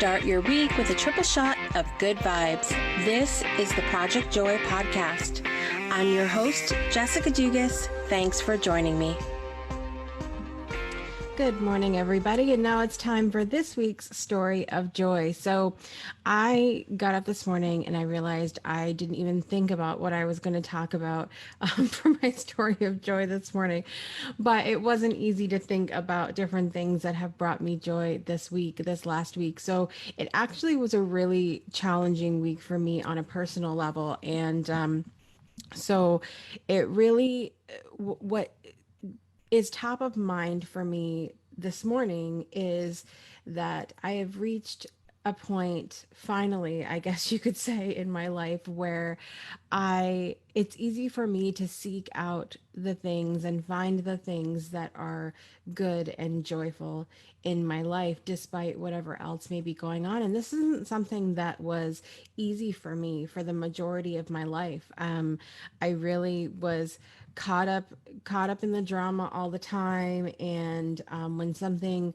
Start your week with a triple shot of good vibes. This is the Project Joy podcast. I'm your host, Jessica Dugas. Thanks for joining me. Good morning, everybody. And now it's time for this week's story of joy. So I got up this morning and I realized I didn't even think about what I was going to talk about for my story of joy this morning. But it wasn't easy to think about different things that have brought me joy this last week. So it actually was a really challenging week for me on a personal level. And so it really, what is top of mind for me this morning is that I have reached a point, finally, I guess you could say, in my life where it's easy for me to seek out the things and find the things that are good and joyful in my life, despite whatever else may be going on. And this isn't something that was easy for me for the majority of my life. I really was caught up in the drama all the time, and when something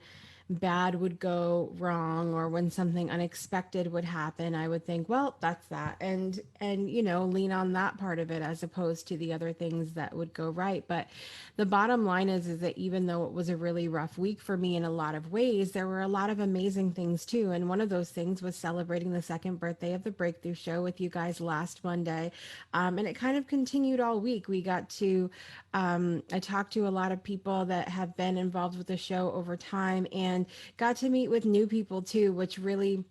bad would go wrong or when something unexpected would happen, I would think, well, that's that, and lean on that part of it as opposed to the other things that would go right. But the bottom line is that even though it was a really rough week for me in a lot of ways, there were a lot of amazing things too. And one of those things was celebrating the second birthday of the Breakthrough Show with you guys last Monday. And it kind of continued all week. We got to, I talked to a lot of people that have been involved with the show over time and got to meet with new people too, which really,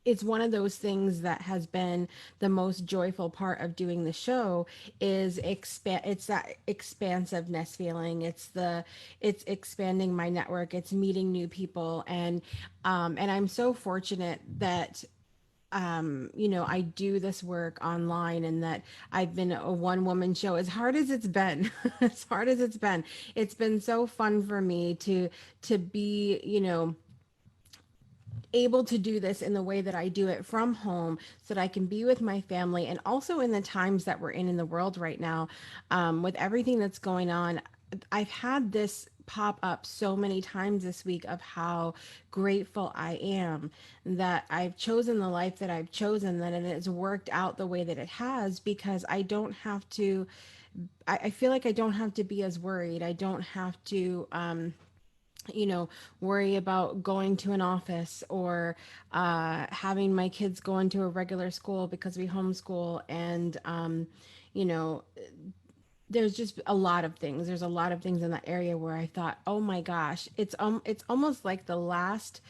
it's one of those things that has been the most joyful part of doing the show is it's that expansiveness feeling. It's expanding my network. It's meeting new people. And I'm so fortunate that I do this work online and that I've been a one-woman show. As hard as it's been, it's been so fun for me to be, able to do this in the way that I do it from home so that I can be with my family. And also in the times that we're in the world right now, with everything that's going on, I've had this pop up so many times this week of how grateful I am that I've chosen the life that I've chosen, that it has worked out the way that it has, because I don't have to, I feel like I don't have to be as worried. I don't have to, worry about going to an office or having my kids go into a regular school because we homeschool. And, there's just a lot of things. There's a lot of things in that area where I thought, oh my gosh, it's almost like the last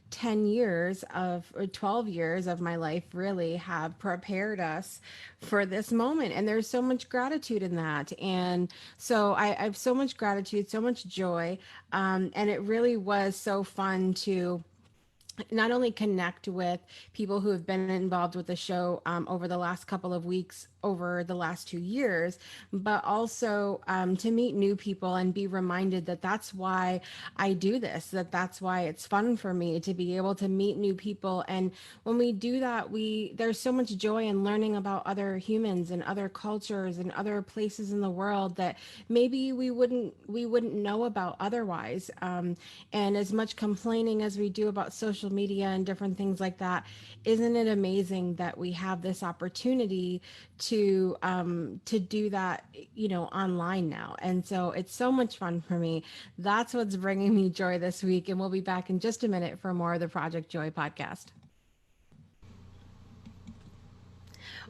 10 years or 12 years of my life really have prepared us for this moment. And there's so much gratitude in that. And so I have so much gratitude, so much joy. And it really was so fun to not only connect with people who have been involved with the show over the last couple of weeks, over the last 2 years, but also to meet new people and be reminded that that's why I do this, that's why it's fun for me to be able to meet new people. And when we do that, there's so much joy in learning about other humans and other cultures and other places in the world that maybe we wouldn't know about otherwise. And as much complaining as we do about social media and different things like that, isn't it amazing that we have this opportunity to do that, online now? And so it's so much fun for me. That's what's bringing me joy this week. And we'll be back in just a minute for more of the Project Joy podcast.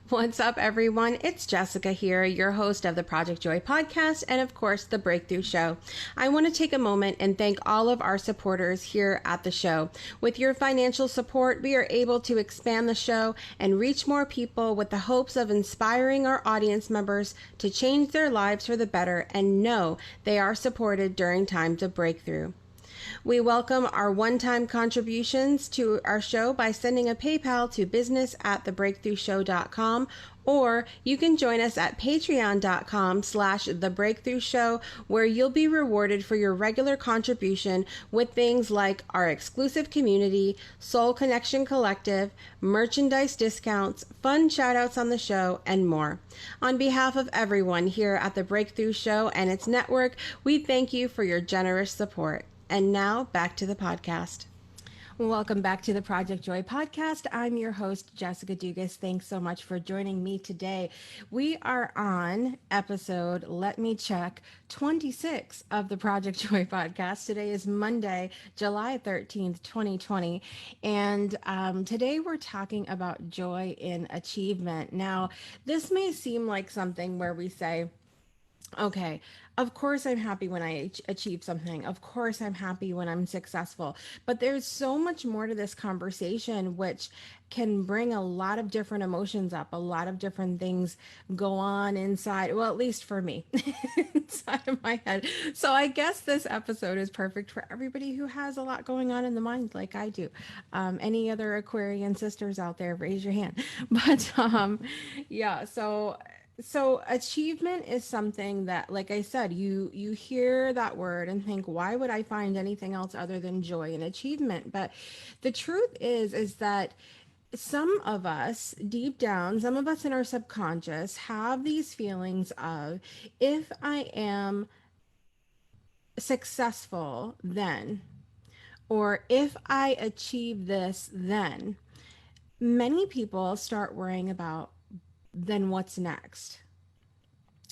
What's up, everyone? It's Jessica here, your host of the Project Joy podcast and, of course, the Breakthrough Show. I want to take a moment and thank all of our supporters here at the show. With your financial support, we are able to expand the show and reach more people with the hopes of inspiring our audience members to change their lives for the better and know they are supported during times of breakthrough. We welcome our one-time contributions to our show by sending a PayPal to business@thebreakthroughshow.com, or you can join us at patreon.com/thebreakthroughshow, where you'll be rewarded for your regular contribution with things like our exclusive community, Soul Connection Collective, merchandise discounts, fun shout-outs on the show, and more. On behalf of everyone here at the Breakthrough Show and its network, we thank you for your generous support. And now back to the podcast. Welcome back to the Project Joy podcast. I'm your host, Jessica Dugas. Thanks so much for joining me today. We are on episode, let me check, 26 of the Project Joy podcast. Today is Monday, July 13th, 2020. And today we're talking about joy in achievement. Now, this may seem like something where we say, okay, of course I'm happy when I achieve something. Of course I'm happy when I'm successful. But there's so much more to this conversation, which can bring a lot of different emotions up, a lot of different things go on inside, well, at least for me, inside of my head. So I guess this episode is perfect for everybody who has a lot going on in the mind, like I do. Any other Aquarian sisters out there, raise your hand. But yeah, so achievement is something that, like I said, you hear that word and think, why would I find anything else other than joy and achievement? But the truth is that some of us deep down, some of us in our subconscious have these feelings of, if I am successful, then, or if I achieve this, then many people start worrying about, then what's next?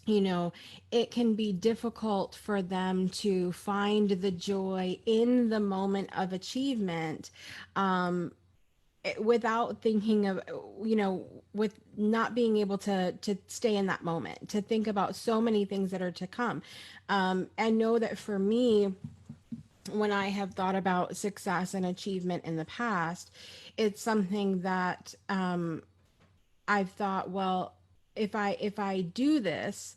It can be difficult for them to find the joy in the moment of achievement, without thinking of, with not being able to stay in that moment, to think about so many things that are to come. And know that for me, when I have thought about success and achievement in the past, it's something that I've thought, well, if I do this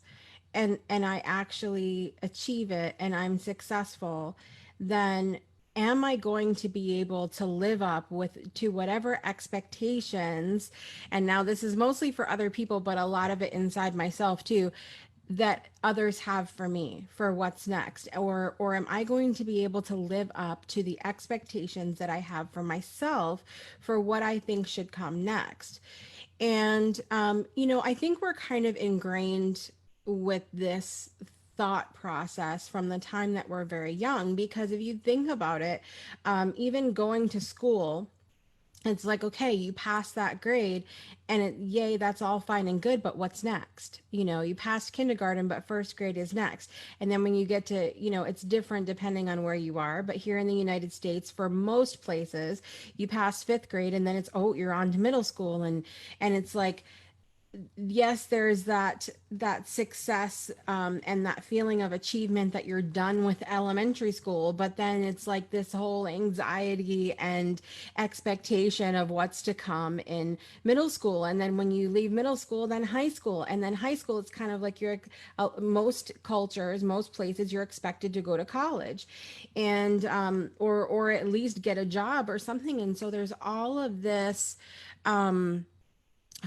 and I actually achieve it and I'm successful, then am I going to be able to live up to whatever expectations? And now this is mostly for other people, but a lot of it inside myself too, that others have for me for what's next, or am I going to be able to live up to the expectations that I have for myself for what I think should come next? And I think we're kind of ingrained with this thought process from the time that we're very young, because if you think about it, even going to school, it's like, okay, you pass that grade and yay, that's all fine and good, but what's next? You passed kindergarten, but first grade is next. And then when you get to, it's different depending on where you are, but here in the United States, for most places, you pass fifth grade and then it's, oh, you're on to middle school. And it's like, yes, there's that success, and that feeling of achievement that you're done with elementary school, but then it's like this whole anxiety and expectation of what's to come in middle school. And then when you leave middle school, then high school, and then high school, it's kind of like most cultures, most places, you're expected to go to college, and or at least get a job or something. And so there's all of this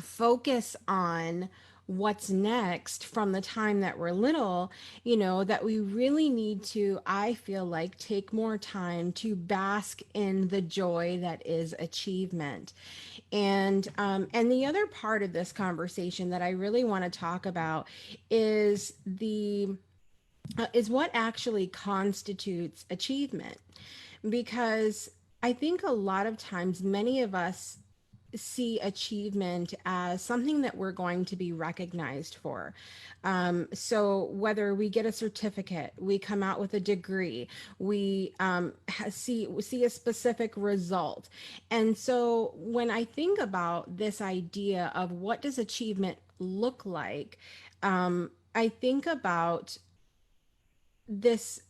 focus on what's next from the time that we're little, that we really need to, I feel like, take more time to bask in the joy that is achievement. And the other part of this conversation that I really want to talk about is is what actually constitutes achievement. Because I think a lot of times many of us see achievement as something that we're going to be recognized for. So whether we get a certificate, we come out with a degree, we see a specific result. And so when I think about this idea of what does achievement look like, I think about this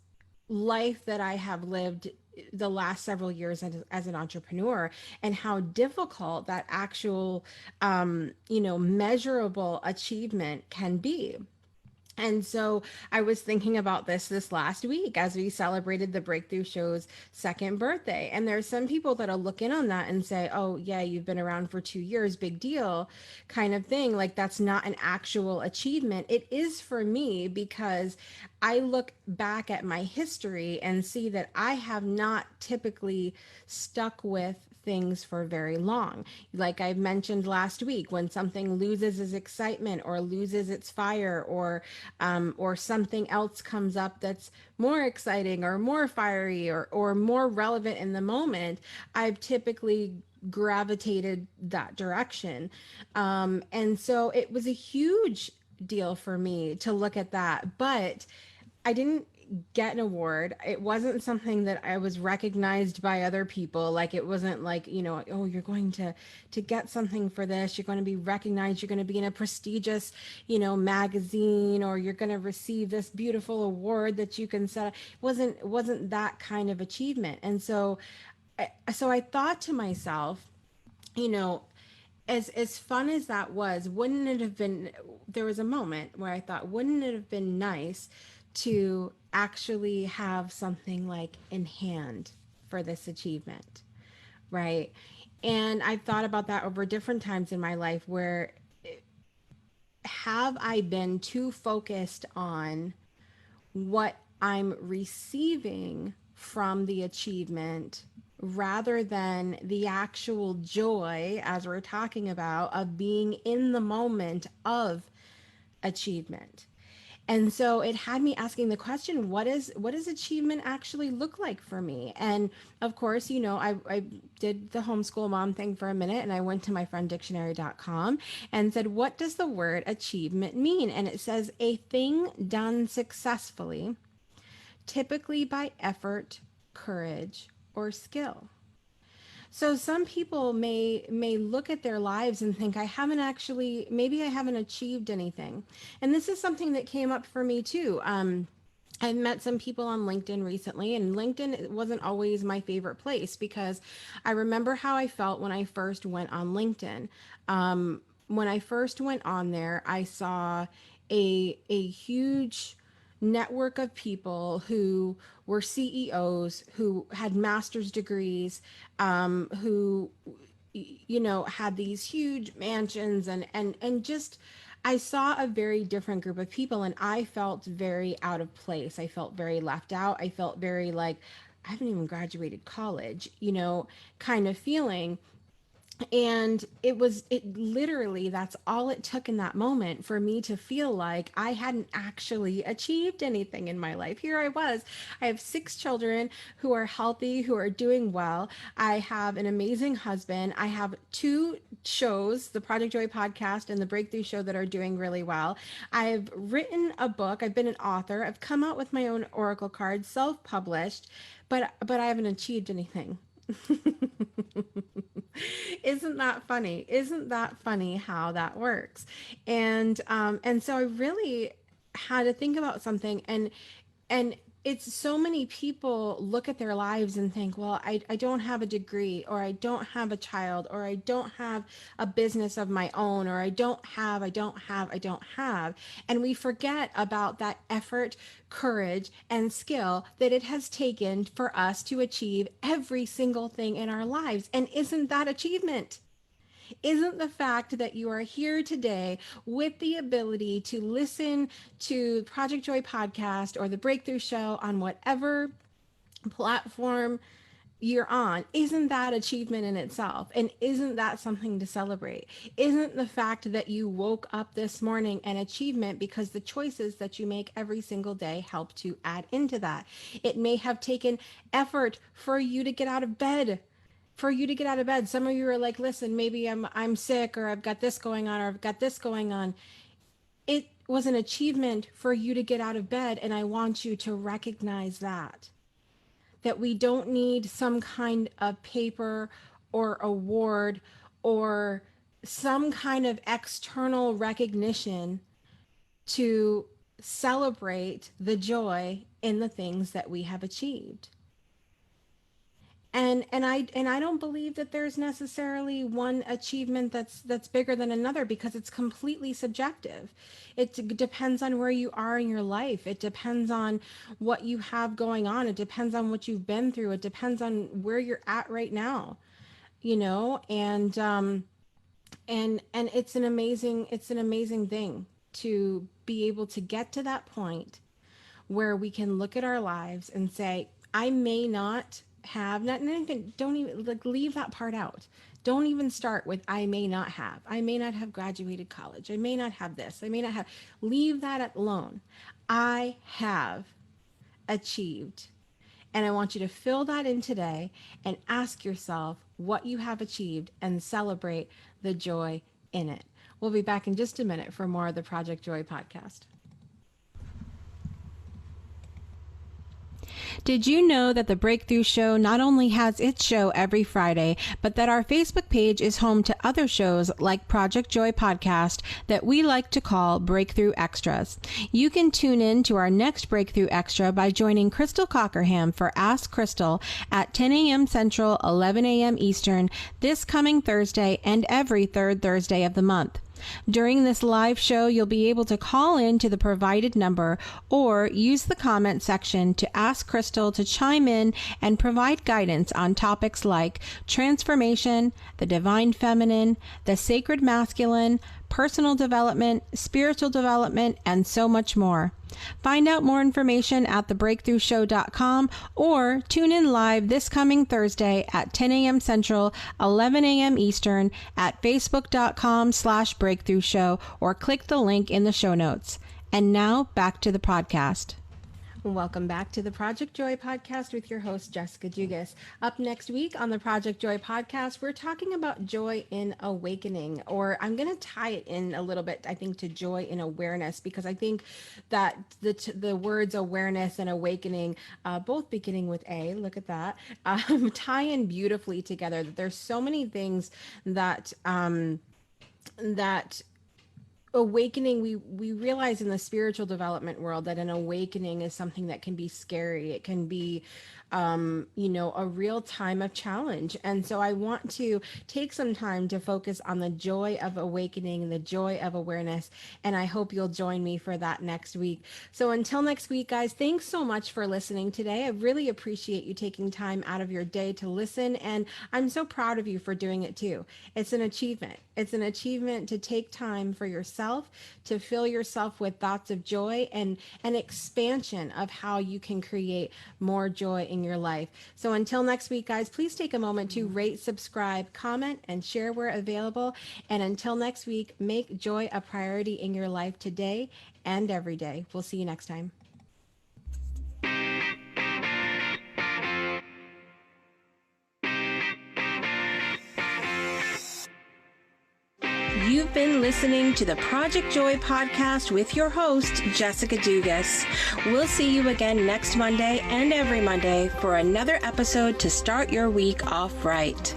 life that I have lived the last several years as an entrepreneur, and how difficult that actual, measurable achievement can be. And so I was thinking about this last week as we celebrated the Breakthrough Show's second birthday. And there's some people that'll look in on that and say, oh, yeah, you've been around for 2 years, big deal kind of thing. Like, that's not an actual achievement. It is for me, because I look back at my history and see that I have not typically stuck with things for very long. Like I mentioned last week, when something loses its excitement or loses its fire, or something else comes up that's more exciting or more fiery or more relevant in the moment, I've typically gravitated that direction. And so it was a huge deal for me to look at that. But I didn't get an award. It wasn't something that I was recognized by other people. Like it wasn't like, oh, you're going to get something for this. You're going to be recognized. You're going to be in a prestigious, magazine, or you're going to receive this beautiful award that you can set. It wasn't that kind of achievement. And so I thought to myself, you know, as fun as that was, wouldn't it have been, there was a moment where I thought, wouldn't it have been nice to actually have something like in hand for this achievement, right? And I've thought about that over different times in my life where have I been too focused on what I'm receiving from the achievement rather than the actual joy, as we're talking about, of being in the moment of achievement. And so it had me asking the question, what does achievement actually look like for me? And of course, I did the homeschool mom thing for a minute, and I went to myfrienddictionary.com and said, what does the word achievement mean? And it says a thing done successfully, typically by effort, courage, or skill. So some people may look at their lives and think, maybe I haven't achieved anything. And this is something that came up for me too. I've met some people on LinkedIn recently, and LinkedIn wasn't always my favorite place because I remember how I felt when I first went on LinkedIn. When I first went on there, I saw a huge network of people who were CEOs, who had master's degrees, who had these huge mansions, and just I saw a very different group of people, and I felt very out of place. I felt very left out. I felt very like I haven't even graduated college, kind of feeling. And it literally, that's all it took in that moment for me to feel like I hadn't actually achieved anything in my life. Here I was. I have 6 children who are healthy, who are doing well. I have an amazing husband. I have 2 shows, the Project Joy podcast and the Breakthrough Show, that are doing really well. I've written a book. I've been an author. I've come out with my own oracle cards, self-published, but I haven't achieved anything. Isn't that funny? Isn't that funny how that works? And so I really had to think about something, and it's so many people look at their lives and think, well, I don't have a degree, or I don't have a child, or I don't have a business of my own, or I don't have. And we forget about that effort, courage, and skill that it has taken for us to achieve every single thing in our lives. And isn't that achievement? Isn't the fact that you are here today with the ability to listen to Project Joy podcast or the Breakthrough Show on whatever platform you're on, isn't that achievement in itself? And isn't that something to celebrate? Isn't the fact that you woke up this morning an achievement, because the choices that you make every single day help to add into that? It may have taken effort for you to get out of bed. Some of you are like, listen, maybe I'm sick, or I've got this going on, or I've got this going on. It was an achievement for you to get out of bed, and I want you to recognize that we don't need some kind of paper or award or some kind of external recognition to celebrate the joy in the things that we have achieved. And I don't believe that there's necessarily one achievement that's bigger than another, because it's completely subjective. It depends on where you are in your life. It depends on what you have going on. It depends on what you've been through. It depends on where you're at right now, and it's an amazing thing to be able to get to that point where we can look at our lives and say, I may not have, not even, don't even, like, leave that part out. Don't even start with I may not have graduated college, I may not have this, I may not have, leave that alone. I have achieved. And I want you to fill that in today and ask yourself what you have achieved and celebrate the joy in it. We'll be back in just a minute for more of the Project Joy podcast. Did you know that the Breakthrough Show not only has its show every Friday, but that our Facebook page is home to other shows like Project Joy Podcast that we like to call Breakthrough Extras? You can tune in to our next Breakthrough Extra by joining Crystal Cockerham for Ask Crystal at 10 a.m. Central, 11 a.m. Eastern this coming Thursday and every third Thursday of the month. During this live show, you'll be able to call in to the provided number or use the comment section to ask Crystal to chime in and provide guidance on topics like transformation, the divine feminine, the sacred masculine, personal development, spiritual development, and so much more. Find out more information at thebreakthroughshow.com or tune in live this coming Thursday at 10 a.m. Central, 11 a.m. Eastern at facebook.com/breakthrough show or click the link in the show notes. And now back to the podcast. Welcome back to the Project Joy podcast with your host, Jessica Dugas. Up next week on the Project Joy podcast, we're talking about joy in awakening, or I'm going to tie it in a little bit, I think, to joy in awareness, because I think that the words awareness and awakening, both beginning with A, look at that, tie in beautifully together. That there's so many things that awakening, we realize in the spiritual development world that an awakening is something that can be scary. It can be a real time of challenge. And so I want to take some time to focus on the joy of awakening, the joy of awareness. And I hope you'll join me for that next week. So until next week, guys, thanks so much for listening today. I really appreciate you taking time out of your day to listen. And I'm so proud of you for doing it too. It's an achievement. It's an achievement to take time for yourself, to fill yourself with thoughts of joy and an expansion of how you can create more joy in your life. So until next week, guys, please take a moment to rate, subscribe, comment, and share where available. And until next week, make joy a priority in your life today and every day. We'll see you next time. You've been listening to the Project Joy podcast with your host, Jessica Dugas. We'll see you again next Monday and every Monday for another episode to start your week off right.